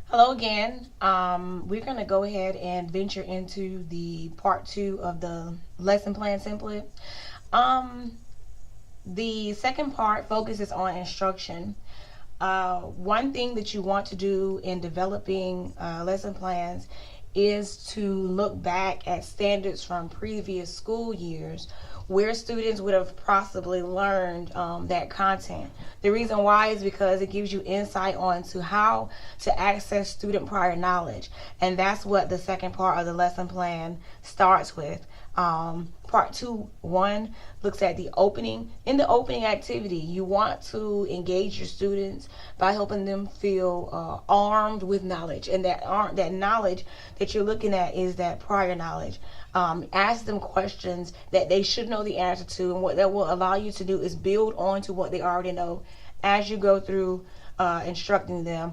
Hello again. We're going to go ahead and venture into the part two of the lesson plan template. Um, the second part focuses on instruction. One thing that you want to do in developing lesson plans is to look back at standards from previous school years where students would have possibly learned that content. The reason why is because it gives you insight onto how to access student prior knowledge, and that's what the second part of the lesson plan starts with. Part 2.1 looks at the opening. In the opening activity, you want to engage your students by helping them feel armed with knowledge, and that knowledge that you're looking at is that prior knowledge. Ask them questions that they should know the answer to, and what that will allow you to do is build on to what they already know as you go through instructing them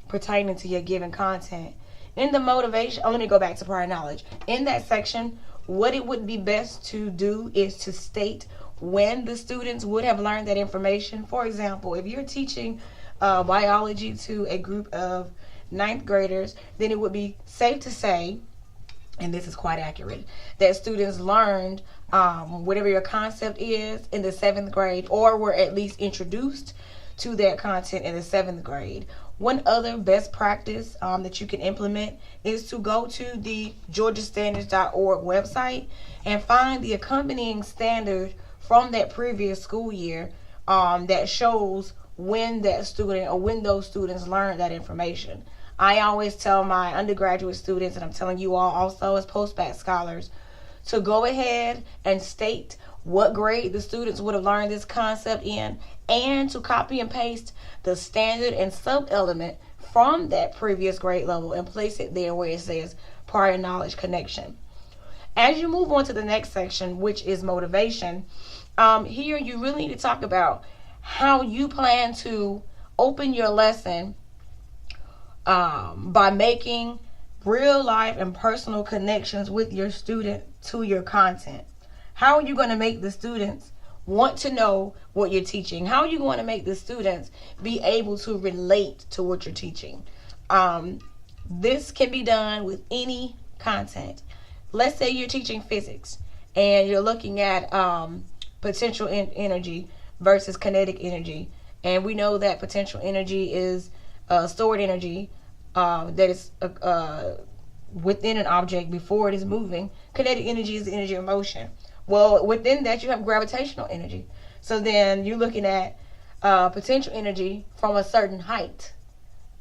pertaining to your given content. In the motivation, let me go back to prior knowledge. In that section, what it would be best to do is to state when the students would have learned that information. For example, if you're teaching biology to a group of ninth graders, then it would be safe to say, and this is quite accurate, that students learned whatever your concept is in the seventh grade, or were at least introduced to that content in the seventh grade. One other best practice that you can implement is to go to the georgiastandards.org website and find the accompanying standard from that previous school year that shows when that student or when those students learned that information. I always tell my undergraduate students, and I'm telling you all also as post-bac scholars, to go ahead and state what grade the students would have learned this concept in, and to copy and paste the standard and sub-element from that previous grade level and place it there where it says prior knowledge connection. As you move on to the next section, which is motivation, here you really need to talk about how you plan to open your lesson by making real life and personal connections with your student to your content. How are you going to make the students want to know what you're teaching? How are you going to make the students be able to relate to what you're teaching? This can be done with any content. Let's say you're teaching physics and you're looking at potential energy versus kinetic energy. And we know that potential energy is stored energy that is within an object before it is moving. Kinetic energy is the energy of motion. Well, within that, you have gravitational energy. So then you're looking at potential energy from a certain height,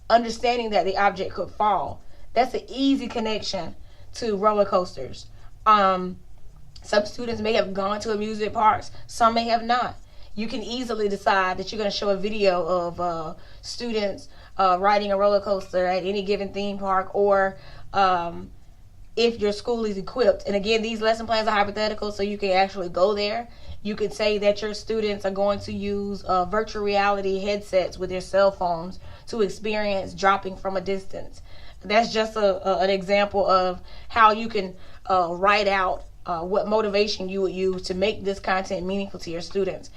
understanding that the object could fall. That's an easy connection to roller coasters. Some students may have gone to amusement parks, some may have not. You can easily decide that you're going to show a video of students riding a roller coaster at any given theme park, or if your school is equipped. And again, these lesson plans are hypothetical, so you can actually go there. You could say that your students are going to use virtual reality headsets with their cell phones to experience dropping from a distance. That's just an example of how you can write out what motivation you would use to make this content meaningful to your students.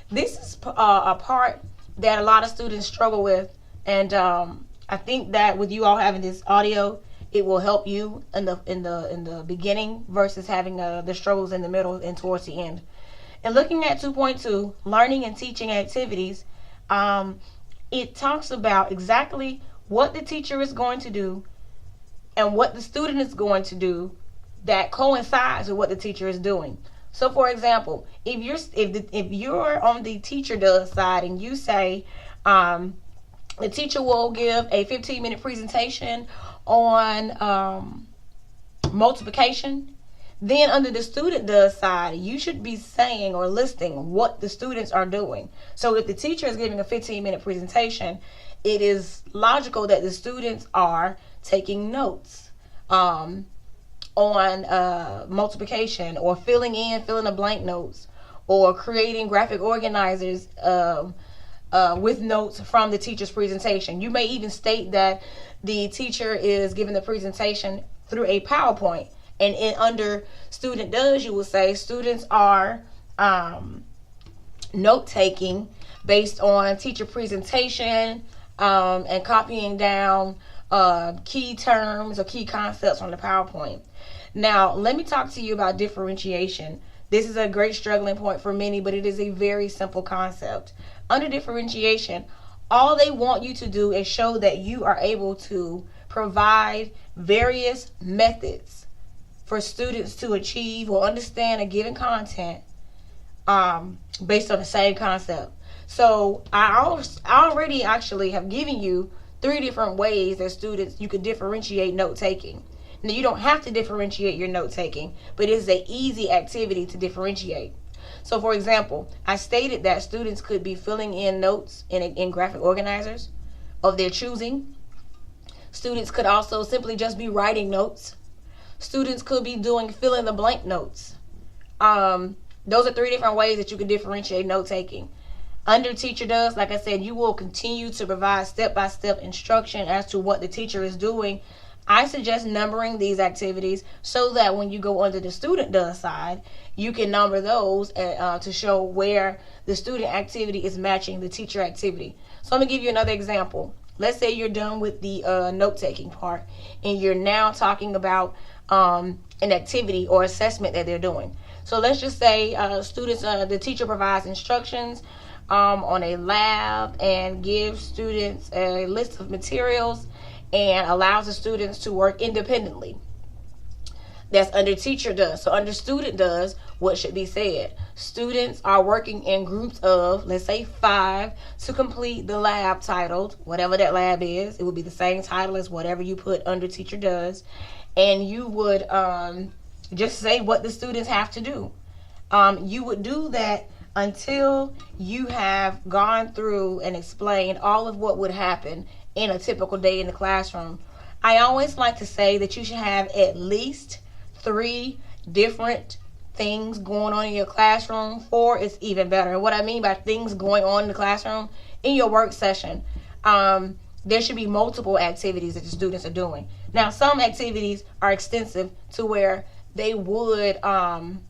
This is a part that a lot of students struggle with, and I think that with you all having this audio, it will help you in the beginning versus having the struggles in the middle and towards the end. And looking at 2.2, learning and teaching activities, it talks about exactly what the teacher is going to do and what the student is going to do that coincides with what the teacher is doing. So, for example, if you're on the teacher does side and you say the teacher will give a 15-minute presentation on multiplication, then under the student does side, you should be saying or listing what the students are doing. So if the teacher is giving a 15-minute presentation, it is logical that the students are taking notes on multiplication, or filling in the blank notes, or creating graphic organizers with notes from the teacher's presentation. You may even state that the teacher is giving the presentation through a PowerPoint, and under student does, you will say students are note taking based on teacher presentation, and copying down key terms or key concepts from the PowerPoint. Now, let me talk to you about differentiation. This is a great struggling point for many, but it is a very simple concept. Under differentiation, all they want you to do is show that you are able to provide various methods for students to achieve or understand a given content based on the same concept. So I already actually have given you 3 different ways that students you could differentiate note taking. Now, you don't have to differentiate your note taking, but it's an easy activity to differentiate. So, for example, I stated that students could be filling in notes in graphic organizers of their choosing. Students could also simply just be writing notes. Students could be doing fill in the blank notes. Those are 3 different ways that you can differentiate note taking. Under Teacher Does, like I said, you will continue to provide step-by-step instruction as to what the teacher is doing. I suggest numbering these activities so that when you go under the Student Does side, you can number those to show where the student activity is matching the teacher activity. So I'm going to give you another example. Let's say you're done with the note-taking part and you're now talking about an activity or assessment that they're doing. So let's just say the teacher provides instructions on a lab and gives students a list of materials and allows the students to work independently. That's under Teacher Does. So under Student Does, what should be said? Students are working in groups of, let's say, 5 to complete the lab titled, whatever that lab is. It would be the same title as whatever you put under Teacher Does. And you would just say what the students have to do. You would do that until you have gone through and explained all of what would happen in a typical day in the classroom. I always like to say that you should have at least 3 different things going on in your classroom. 4 is even better. And what I mean by things going on in the classroom, in your work session, there should be multiple activities that the students are doing. Now, some activities are extensive to where they couldn't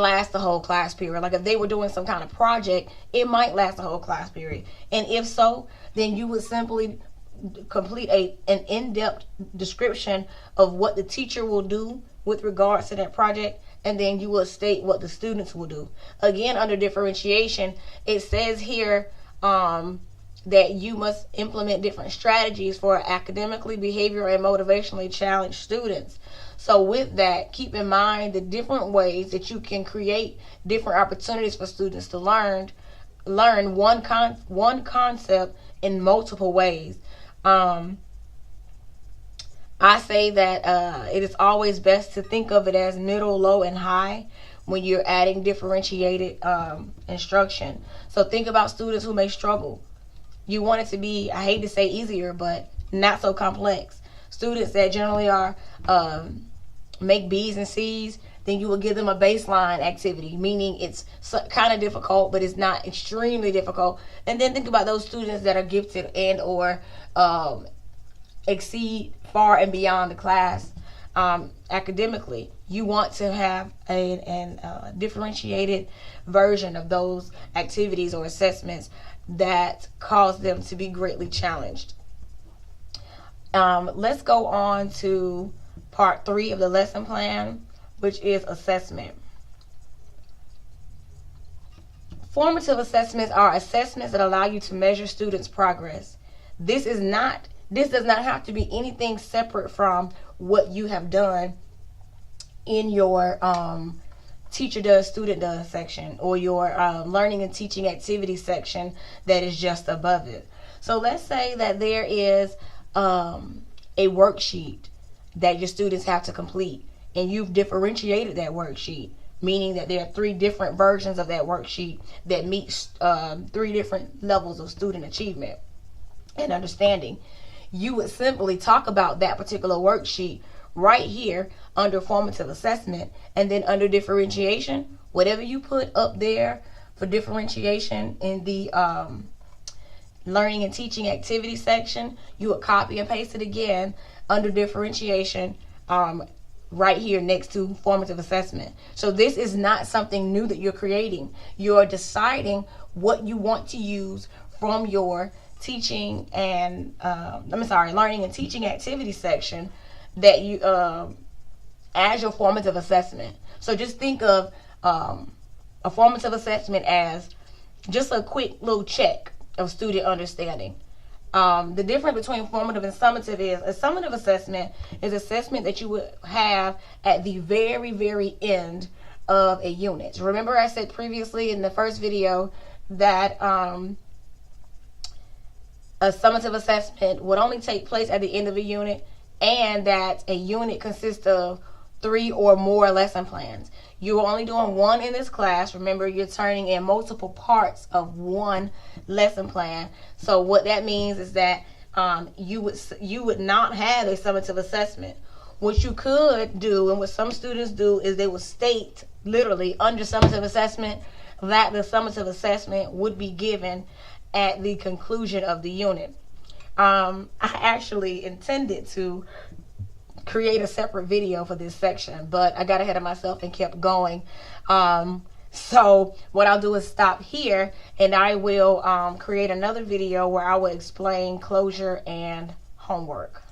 last the whole class period. Like if they were doing some kind of project, it might last the whole class period. And if so, then you would simply complete an in-depth description of what the teacher will do with regards to that project, and then you will state what the students will do. Again, under differentiation, it says here that you must implement different strategies for academically, behavioral, and motivationally challenged students. So with that, keep in mind the different ways that you can create different opportunities for students to learn one concept in multiple ways. I say that it is always best to think of it as middle, low, and high when you're adding differentiated instruction. So think about students who may struggle. You want it to be, I hate to say easier, but not so complex. Students that generally are make B's and C's, then you will give them a baseline activity, meaning it's kind of difficult, but it's not extremely difficult. And then think about those students that are gifted and or exceed far and beyond the class academically. You want to have a differentiated version of those activities or assessments that cause them to be greatly challenged. Let's go on to part 3 of the lesson plan, which is assessment. Formative assessments are assessments that allow you to measure students' progress. This does not have to be anything separate from what you have done in your Teacher Does, Student Does section, or your learning and teaching activity section that is just above it. So let's say that there is a worksheet that your students have to complete, and you've differentiated that worksheet, meaning that there are 3 different versions of that worksheet that meet 3 different levels of student achievement and understanding. You would simply talk about that particular worksheet right here under formative assessment, and then under differentiation, whatever you put up there for differentiation in the learning and teaching activity section, you would copy and paste it again under differentiation right here next to formative assessment. So this is not something new that you're creating. You're deciding what you want to use from your teaching and learning and teaching activity section that you as your formative assessment. So just think of a formative assessment as just a quick little check of student understanding. The difference between formative and summative is a summative assessment is assessment that you would have at the very, very end of a unit. Remember I said previously in the first video that a summative assessment would only take place at the end of a unit, and that a unit consists of 3 or more lesson plans. You're only doing one in this class. Remember, you're turning in multiple parts of one lesson plan. So what that means is that you would not have a summative assessment. What you could do, and what some students do, is they will state literally under summative assessment that the summative assessment would be given at the conclusion of the unit. I actually intended to create a separate video for this section, but I got ahead of myself and kept going. So what I'll do is stop here, and I will create another video where I will explain closure and homework.